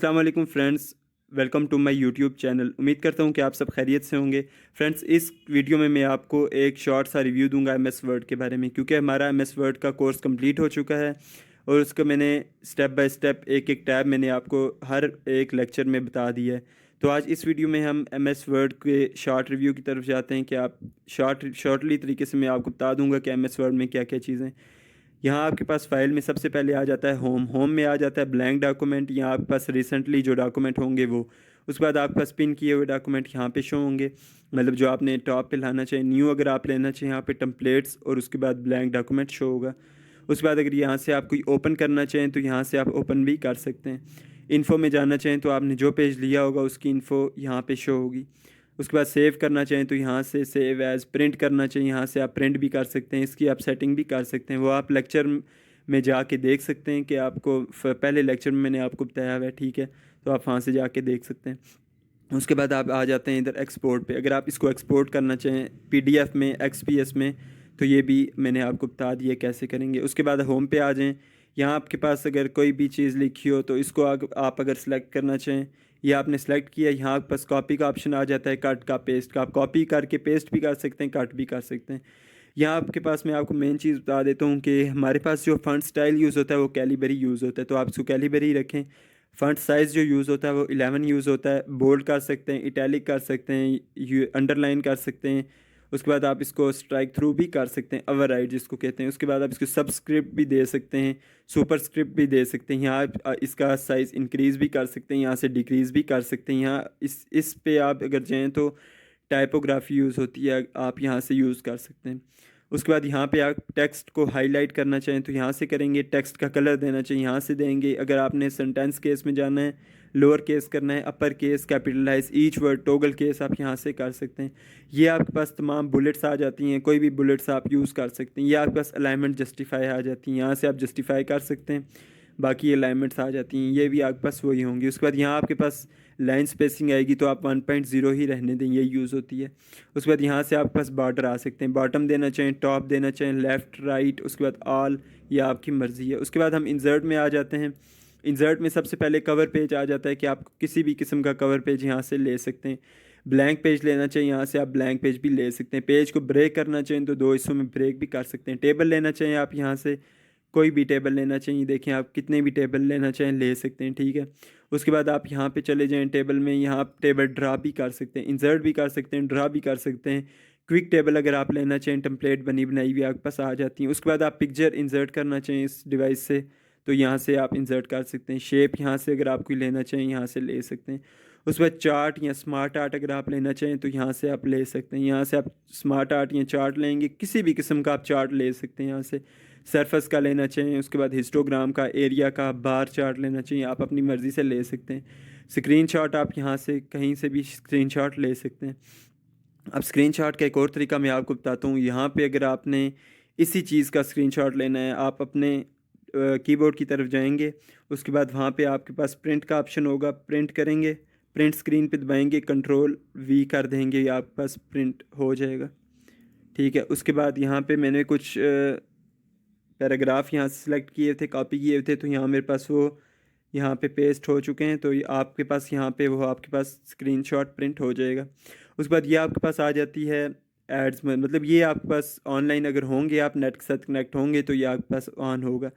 अस्सलाम वालेकुम friends, welcome to my YouTube channel. उम्मीद करता हूँ कि आप सब खैरियत से होंगे। फ्रेंड्स, इस वीडियो में मैं आपको एक शॉर्ट सा रिव्यू दूंगा एमएस वर्ड के बारे में, क्योंकि हमारा एमएस वर्ड का कोर्स कंप्लीट हो चुका है और उसको मैंने स्टेप बाय स्टेप एक एक टैब मैंने आपको हर एक लेक्चर में बता दिया है। तो आज इस वीडियो में हम एमएस वर्ड के शॉर्ट रिव्यू की तरफ जाते हैं कि आप शॉर्टली तरीके से मैं आपको बता दूंगा कि एमएस वर्ड में क्या क्या चीज़ें। यहाँ आपके पास फाइल में सबसे पहले आ जाता है होम में आ जाता है ब्लैंक डॉक्यूमेंट। यहाँ आपके पास रिसेंटली जो डॉक्यूमेंट होंगे वो, उसके बाद आपके पास पिन किए हुए डॉक्यूमेंट यहाँ पे शो होंगे, मतलब जो आपने टॉप पे लाना चाहिए। न्यू अगर आप लेना चाहिए यहाँ पे टेम्पलेट्स, और उसके बाद ब्लैंक डॉक्यूमेंट शो होगा। उसके बाद अगर यहाँ से आप कोई ओपन करना चाहें तो यहाँ से आप ओपन भी कर सकते हैं। इन्फो में जाना चाहें तो आपने जो पेज लिया होगा उसकी इन्फो यहाँ पे शो होगी। उसके बाद सेव करना चाहें तो यहाँ से सेव एज़, प्रिंट करना चाहिए यहाँ से आप प्रिंट भी कर सकते हैं। इसकी आप सेटिंग भी कर सकते हैं, वो आप लेक्चर में जाके देख सकते हैं कि आपको पहले लेक्चर में मैंने आपको बताया हुआ है, ठीक है। तो आप वहाँ से जाके देख सकते हैं। उसके बाद आप आ जाते हैं इधर एक्सपोर्ट पे। अगर आप इसको एक्सपोर्ट करना चाहें पीडीएफ में, एक्सपीएस में, तो ये भी मैंने आपको बता दिया कैसे करेंगे। उसके बाद होम पे आ जाएं। यहाँ आपके पास अगर कोई भी चीज़ लिखी हो तो इसको आप अगर सेलेक्ट करना चाहें, ये आपने सेलेक्ट किया, यहाँ आपके पास कॉपी का ऑप्शन आ जाता है, कट का, पेस्ट का। आप कॉपी करके पेस्ट भी कर सकते हैं, कट भी कर सकते हैं। यहाँ आपके पास मैं आपको मेन चीज़ बता देता हूँ कि हमारे पास जो फ़ॉन्ट स्टाइल यूज़ होता है वो कैलिबरी यूज़ होता है, तो आप इसको कैलिबरी रखें। फ़ॉन्ट साइज़ जो यूज़ होता है वो 11 यूज़ होता है। बोल्ड कर सकते हैं, इटैलिक कर सकते हैं, अंडरलाइन कर सकते हैं। उसके बाद आप इसको स्ट्राइक थ्रू भी कर सकते हैं, ओवरराइड जिसको कहते हैं। उसके बाद आप इसको सबस्क्रिप्ट भी दे सकते हैं, सुपरस्क्रिप्ट भी दे सकते हैं। यहाँ आप इसका साइज़ इंक्रीज़ भी कर सकते हैं, यहाँ से डिक्रीज़ भी कर सकते हैं। यहाँ इस पे आप अगर जाएँ तो टाइपोग्राफी यूज़ होती है, आप यहाँ से यूज़ कर सकते हैं। उसके बाद यहाँ पे आप टेक्स्ट को हाईलाइट करना चाहें तो यहाँ से करेंगे। टेक्स्ट का कलर देना चाहिए, यहाँ से देंगे। अगर आपने सेंटेंस केस में जाना है, लोअर केस करना है, upper case, capitalize, each word, toggle case, आप यहाँ से कर सकते हैं। ये आपके पास तमाम बुलेट्स आ जाती हैं, कोई भी बुलेट्स आप यूज़ कर सकते हैं। ये आपके पास अलाइनमेंट जस्टिफाई आ जाती हैं, यहाँ से आप जस्टिफाई कर सकते हैं। बाकी अलाइनमेंट्स आ जाती हैं, ये भी आपके पास वही होंगी। उसके बाद यहाँ आपके पास लाइन स्पेसिंग आएगी तो आप 1.0 ही रहने दें, ये यूज़ होती है। उसके बाद यहाँ से आपके पास बॉर्डर आ सकते हैं, बॉटम देना चाहें, टॉप देना चाहें, लेफ़्ट, राइट, उसके बाद ऑल, ये आपकी मर्ज़ी है। उसके बाद हम इंसर्ट में आ जाते हैं। इंसर्ट में सबसे पहले कवर पेज आ जाता है कि आप किसी भी किस्म का कवर पेज यहाँ से ले सकते हैं। ब्लैंक पेज लेना चाहिए, यहाँ से आप ब्लैंक पेज भी ले सकते हैं। पेज को ब्रेक करना चाहिए तो दो हिस्सों में ब्रेक भी कर सकते हैं। टेबल लेना चाहिए आप यहाँ से कोई भी टेबल लेना चाहिए, देखें आप कितने भी टेबल लेना चाहें ले सकते हैं, ठीक है। उसके बाद आप यहाँ पे चले जाएं टेबल में, यहाँ आप टेबल ड्रा भी कर सकते हैं, इंसर्ट भी कर सकते हैं, ड्रा भी कर सकते हैं। क्विक टेबल अगर आप लेना चाहें, टेम्पलेट बनी बनाई हुई आपके पास आ जाती हैं। उसके बाद आप पिक्चर इंसर्ट करना चाहें इस डिवाइस से तो यहाँ से आप इंसर्ट कर सकते हैं। शेप यहाँ से अगर आप कोई लेना चाहें यहाँ से ले सकते हैं। उसके बाद चार्ट या स्मार्ट आर्ट अगर आप लेना चाहें तो यहाँ से आप ले सकते हैं। यहाँ से आप स्मार्ट आर्ट या चार्ट लेंगे, किसी भी किस्म का आप चार्ट ले सकते हैं यहाँ से। सरफेस का लेना चाहिए, उसके बाद हिस्टोग्राम का, एरिया का, बार चार्ट लेना चाहिए, आप अपनी मर्ज़ी से ले सकते हैं। स्क्रीनशॉट आप यहाँ से कहीं से भी स्क्रीनशॉट ले सकते हैं। अब स्क्रीनशॉट का एक और तरीका मैं आपको बताता हूँ। यहाँ पे अगर आपने इसी चीज़ का स्क्रीनशॉट लेना है, आप अपने कीबोर्ड की तरफ जाएंगे। उसके बाद वहाँ पे आपके पास प्रिंट का ऑप्शन होगा, प्रिंट करेंगे, प्रिंट स्क्रीन पे दबाएंगे, कंट्रोल वी कर देंगे, ये आपके पास प्रिंट हो जाएगा, ठीक है। उसके बाद यहाँ पे मैंने कुछ पैराग्राफ यहाँ से सिलेक्ट किए थे, कॉपी किए थे, तो यहाँ मेरे पास वो यहाँ पे पेस्ट हो चुके हैं। तो ये आपके पास यहाँ पे वो आपके पास स्क्रीनशॉट प्रिंट हो जाएगा। उसके बाद ये आपके पास आ जाती है एड्स में, मतलब ये आपके पास ऑनलाइन अगर होंगे, आप नेट के साथ कनेक्ट होंगे तो ये आपके पास ऑन होगा।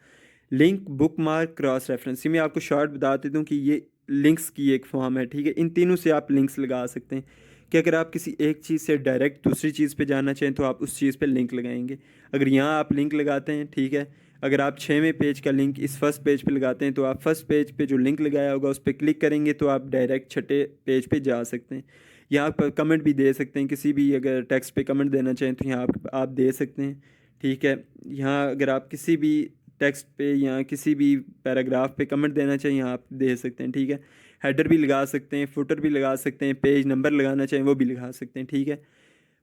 Link, book mark, cross reference, ये मैं आपको शॉर्ट बता देता हूँ कि ये लिंक्स की एक फॉर्म है, ठीक है। इन तीनों से आप लिंक्स लगा सकते हैं कि अगर आप किसी एक चीज़ से डायरेक्ट दूसरी चीज़ पे जाना चाहें तो आप उस चीज़ पे लिंक लगाएंगे। अगर यहाँ आप लिंक लगाते हैं, ठीक है, अगर आप 6वें पेज का लिंक इस फर्स्ट पेज पे लगाते हैं तो आप फर्स्ट पेज पे जो लिंक लगाया होगा उस पर क्लिक करेंगे तो आप डायरेक्ट 6ठे पेज पे जा सकते हैं। यहाँ पर कमेंट भी दे सकते हैं, किसी भी अगर टेक्स्ट पे कमेंट देना चाहें तो यहाँ आप दे सकते हैं, ठीक है। यहाँ अगर आप किसी भी टेक्स्ट पे या किसी भी पैराग्राफ पे कमेंट देना चाहिए आप दे सकते हैं, ठीक है। हेडर भी लगा सकते हैं, फुटर भी लगा सकते हैं, पेज नंबर लगाना चाहें वो भी लगा सकते हैं, ठीक है।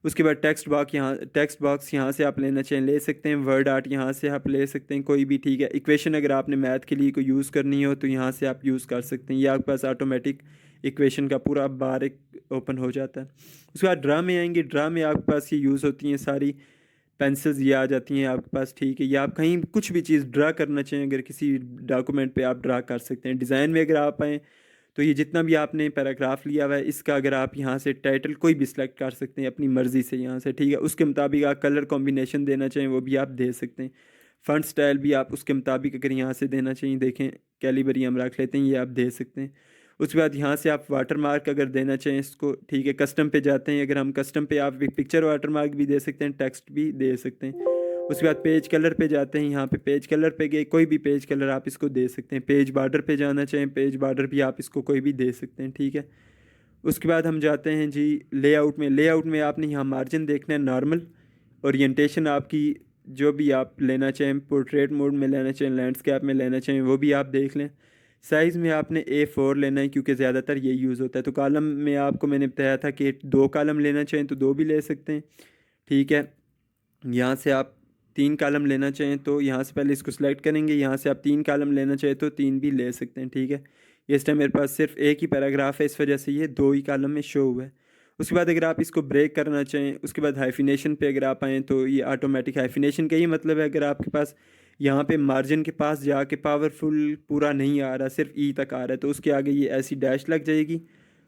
उसके बाद टेक्स्ट बॉक्स यहाँ से आप लेना चाहें ले सकते हैं। वर्ड आर्ट यहाँ से आप ले सकते हैं कोई भी, ठीक है। इक्वेशन अगर आपने मैथ के लिए कोई यूज़ करनी हो तो यहाँ से आप यूज़ कर सकते हैं, ये आपके पास ऑटोमेटिक इक्वेशन का पूरा बार एक ओपन हो जाता है। उसके बाद ड्रा में आएंगे। ड्रा में आपके पास ये यूज़ होती हैं सारी पेंसिल्स, ये आ जाती हैं आपके पास, ठीक है। या आप कहीं कुछ भी चीज़ ड्रा करना चाहें, अगर किसी डॉक्यूमेंट पे आप ड्रा कर सकते हैं। डिज़ाइन में अगर आप आएँ तो ये जितना भी आपने पैराग्राफ लिया हुआ है इसका अगर आप यहाँ से टाइटल कोई भी सिलेक्ट कर सकते हैं अपनी मर्ज़ी से यहाँ से, ठीक है। उसके मुताबिक आप कलर कॉम्बिनेशन देना चाहें वो भी आप दे सकते हैं। फ़ॉन्ट स्टाइल भी आप उसके मुताबिक अगर यहाँ से देना चाहिए, देखें कैलिबरी हम रख लेते हैं, ये आप दे सकते हैं। उसके बाद यहाँ से आप वाटर मार्क अगर देना चाहें इसको, ठीक है। कस्टम पे जाते हैं, अगर हम कस्टम पे आप पिक्चर वाटर मार्क भी दे सकते हैं, टेक्स्ट भी दे सकते हैं। उसके बाद पेज कलर पे जाते हैं, यहाँ पे पेज कलर पे गए, कोई भी पेज कलर आप इसको दे सकते हैं। पेज बॉर्डर पे जाना चाहें, पेज बॉर्डर भी आप इसको कोई भी दे सकते हैं, ठीक है। उसके बाद हम जाते हैं जी लेआउट में। लेआउट में आपने यहाँ मार्जिन देखना है नॉर्मल, ओरिएंटेशन आपकी जो भी आप लेना चाहें, पोर्ट्रेट मोड में लेना चाहें, लैंडस्केप में लेना चाहें, वो भी आप देख लें। साइज़ में आपने A4 लेना है क्योंकि ज़्यादातर ये यूज़ होता है। तो कॉलम में आपको मैंने बताया था कि 2 कॉलम लेना चाहें तो 2 भी ले सकते हैं, ठीक है। यहाँ से आप 3 कॉलम लेना चाहें तो यहाँ से पहले इसको सेलेक्ट करेंगे, यहाँ से आप 3 कॉलम लेना चाहें तो 3 भी ले सकते हैं, ठीक है। इस टाइम मेरे पास सिर्फ एक ही पैराग्राफ है, इस वजह से ये 2 ही कॉलम में शो हुआ है। उसके बाद अगर आप इसको ब्रेक करना चाहें, उसके बाद हाइफिनेशन पे अगर आप आएँ तो ये ऑटोमेटिक हाइफिनेशन का ही मतलब है अगर आपके पास यहाँ पे मार्जिन के पास जाके पावरफुल पूरा नहीं आ रहा, सिर्फ ई तक आ रहा है, तो उसके आगे ये ऐसी डैश लग जाएगी।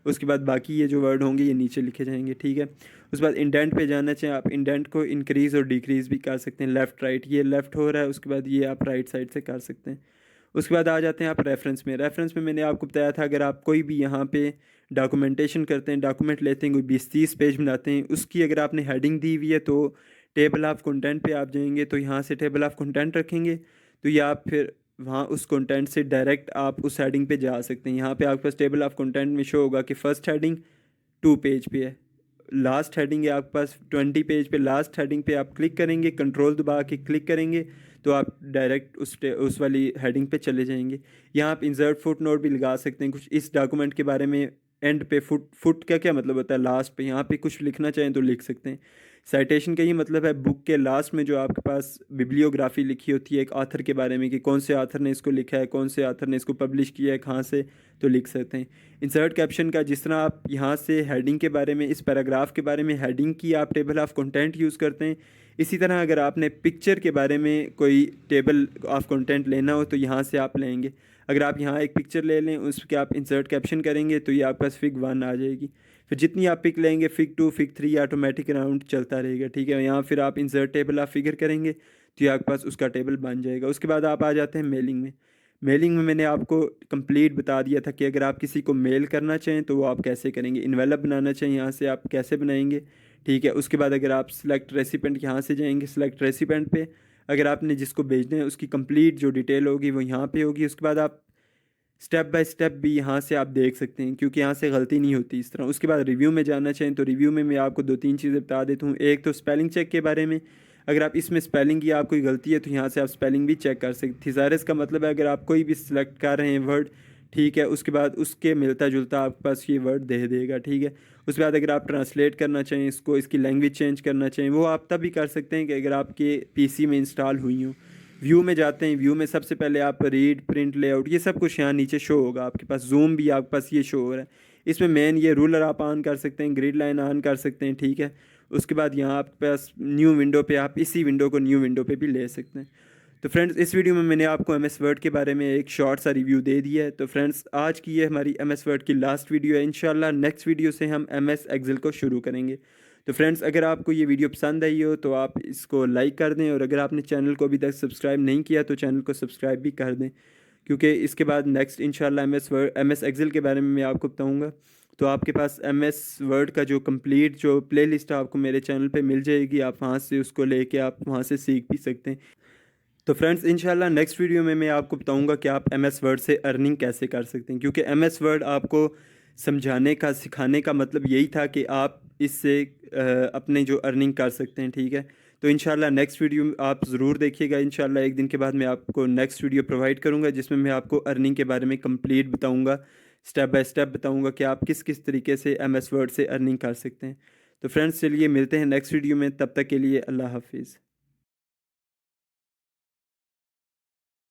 उसके बाद बाकी ये जो वर्ड होंगे ये नीचे लिखे जाएंगे, ठीक है। उसके बाद इंडेंट पे जाना चाहें, आप इंडेंट को इंक्रीज़ और डिक्रीज़ भी कर सकते हैं, लेफ़्ट राइट, ये लेफ़्ट हो रहा है, उसके बाद ये आप राइट साइड से कर सकते हैं। उसके बाद आ जाते हैं आप रेफरेंस में। रेफरेंस में मैंने आपको बताया था अगर आप कोई भी यहाँ पे डॉक्यूमेंटेशन करते हैं, डॉक्यूमेंट लेते हैं, कोई 20-30 पेज बनाते हैं, उसकी अगर आपने हेडिंग दी हुई है तो टेबल ऑफ कंटेंट पे आप जाएंगे तो यहाँ से टेबल ऑफ कंटेंट रखेंगे तो ये आप फिर वहाँ उस कंटेंट से डायरेक्ट आप उस हेडिंग पे जा सकते हैं। यहाँ पे आपके पास टेबल ऑफ कंटेंट में शो होगा कि फ़र्स्ट हेडिंग 2 पेज पे है, लास्ट हेडिंग है आपके पास 20 पेज पे। लास्ट हेडिंग पे आप क्लिक करेंगे, कंट्रोल दबा के क्लिक करेंगे तो आप डायरेक्ट उस वाली हेडिंग पे चले जाएंगे। यहाँ आप इंसर्ट फुट नोट भी लगा सकते हैं कुछ इस डॉक्यूमेंट के बारे में। एंड पे फुट का क्या मतलब होता है, लास्ट पे, यहाँ पे कुछ लिखना चाहें तो लिख सकते हैं। साइटेशन का ये मतलब है बुक के लास्ट में जो आपके पास बिब्लियोग्राफी लिखी होती है एक ऑथर के बारे में कि कौन से ऑथर ने इसको लिखा है, कौन से ऑथर ने इसको पब्लिश किया है, कहाँ से, तो लिख सकते हैं। इंसर्ट कैप्शन का जिस तरह आप यहाँ से हेडिंग के बारे में, इस पैराग्राफ के बारे में हेडिंग की आप टेबल ऑफ कंटेंट यूज़ करते हैं, इसी तरह अगर आपने पिक्चर के बारे में कोई टेबल ऑफ कंटेंट लेना हो तो यहाँ से आप लेंगे। अगर आप यहाँ एक पिक्चर ले लें, उसके आप इंसर्ट कैप्शन करेंगे तो ये आपके पास फिग 1 आ जाएगी। फिर जितनी आप पिक लेंगे फिग 2 फिग 3 ऑटोमेटिक राउंड चलता रहेगा, ठीक है। यहाँ फिर आप इंसर्ट टेबल ऑफ फिगर करेंगे तो ये आपके पास उसका टेबल बन जाएगा। उसके बाद आप आ जाते हैं मेलिंग में। मेलिंग में मैंने आपको कंप्लीट बता दिया था कि अगर आप किसी को मेल करना चाहें तो वो आप कैसे करेंगे। इन्वेलप बनाना चाहें यहाँ से आप कैसे बनाएंगे, ठीक है। उसके बाद अगर आप सिलेक्ट रेसिपेंट यहाँ से जाएंगे, सिलेक्ट रेसिपेंट पे अगर आपने जिसको भेजना है उसकी कंप्लीट जो डिटेल होगी वो यहाँ पे होगी। उसके बाद आप स्टेप बाय स्टेप भी यहाँ से आप देख सकते हैं क्योंकि यहाँ से गलती नहीं होती इस तरह। उसके बाद रिव्यू में जाना चाहें तो रिव्यू में मैं आपको 2-3 चीज़ें बता देता हूँ। एक तो स्पेलिंग चेक के बारे में, अगर आप इसमें स्पेलिंग की आप कोई गलती है तो यहाँ से आप स्पेलिंग भी चेक कर सकते। थिसारस का मतलब है अगर आप कोई भी सिलेक्ट कर रहे हैं वर्ड, ठीक है, उसके बाद उसके मिलता जुलता आपके पास ये वर्ड दे देगा, ठीक है। उसके बाद अगर आप ट्रांसलेट करना चाहें इसको, इसकी लैंग्वेज चेंज करना चाहें, वो आप तब भी कर सकते हैं कि अगर आपके पीसी में इंस्टॉल हुई हो। व्यू में जाते हैं, व्यू में सबसे पहले आप रीड, प्रिंट, लेआउट, ये सब कुछ यहाँ नीचे शो होगा आपके पास। जूम भी आपके पास ये शो हो रहा है। इसमें मेन ये रूलर आप ऑन कर सकते हैं, ग्रिड लाइन ऑन कर सकते हैं, ठीक है। उसके बाद यहाँ आपके पास न्यू विंडो पे आप इसी विंडो को न्यू विंडो पे भी ले सकते हैं। तो फ्रेंड्स इस वीडियो में मैंने आपको MS वर्ड के बारे में एक शॉर्ट सा रिव्यू दे दिया है। तो फ्रेंड्स आज की ये हमारी MS वर्ड की लास्ट वीडियो है। इंशाल्लाह नेक्स्ट वीडियो से हम MS एक्सेल को शुरू करेंगे। तो फ्रेंड्स अगर आपको ये वीडियो पसंद आई हो तो आप इसको लाइक कर दें, और अगर आपने चैनल को अभी तक सब्सक्राइब नहीं किया तो चैनल को सब्सक्राइब भी कर दें, क्योंकि इसके बाद नेक्स्ट इंशाल्लाह MS एक्सेल के बारे में मैं आपको बताऊँगा। तो आपके पास MS वर्ड का जो कंप्लीट जो प्लेलिस्ट है आपको मेरे चैनल पे मिल जाएगी, आप वहाँ से उसको लेके आप वहाँ से सीख भी सकते हैं। तो फ्रेंड्स इंशाल्लाह नेक्स्ट वीडियो में मैं आपको बताऊंगा कि आप MS वर्ड से अर्निंग कैसे कर सकते हैं, क्योंकि MS वर्ड आपको समझाने का, सिखाने का मतलब यही था कि आप इससे अपने जो अर्निंग कर सकते हैं, ठीक है। तो इंशाल्लाह नेक्स्ट वीडियो आप ज़रूर देखिएगा। इंशाल्लाह एक दिन के बाद मैं आपको नेक्स्ट वीडियो प्रोवाइड करूंगा जिसमें मैं आपको अर्निंग के बारे में कंप्लीट बताऊंगा, स्टेप बाय स्टेप बताऊंगा कि आप किस किस तरीके से MS वर्ड से अर्निंग कर सकते हैं। तो फ्रेंड्स चलिए मिलते हैं नेक्स्ट वीडियो में, तब तक के लिए अल्लाह हाफिज़।